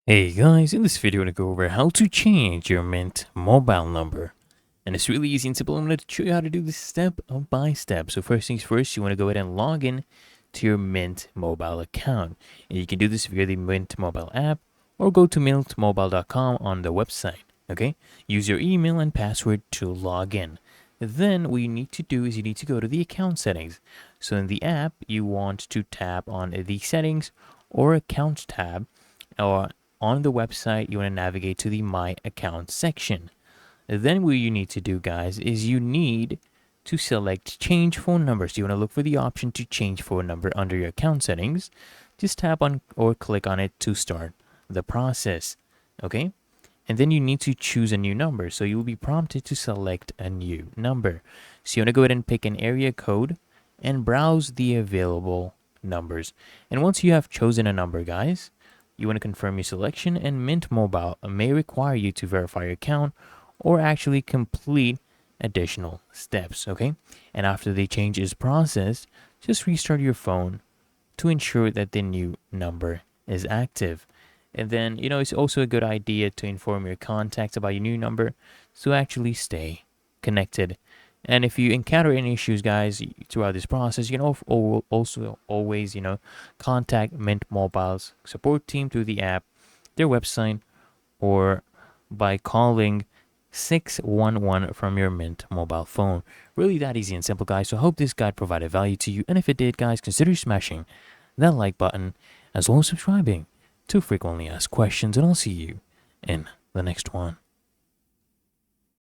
Hey guys, in this video I'm going to go over how to change your Mint mobile number. And it's really easy and simple. I'm going to show you how to do this step by step. So first things first, you want to go ahead and log in to your Mint mobile account. And you can do this via the Mint mobile app or go to mintmobile.com on the website. Okay, use your email and password to log in. Then what you need to do is you need to go to the account settings. So in the app, you want to tap on the settings or account tab, or on the website, you want to navigate to the My Account section. Then what you need to do, guys, is you need to select Change Phone Number. So you want to look for the option to change phone number under your account settings. Just tap on or click on it to start the process. Okay? And then you need to choose a new number. So you will be prompted to select a new number. So you want to go ahead and pick an area code and browse the available numbers. And once you have chosen a number, guys, you want to confirm your selection, and Mint Mobile may require you to verify your account or actually complete additional steps, okay? And after the change is processed, just restart your phone to ensure that the new number is active. And then, it's also a good idea to inform your contacts about your new number to actually stay connected. And if you encounter any issues, guys, throughout this process, you can also always, contact Mint Mobile's support team through the app, their website, or by calling 611 from your Mint mobile phone. Really that easy and simple, guys. So I hope this guide provided value to you. And if it did, guys, consider smashing that like button as well as subscribing to frequently asked questions. And I'll see you in the next one.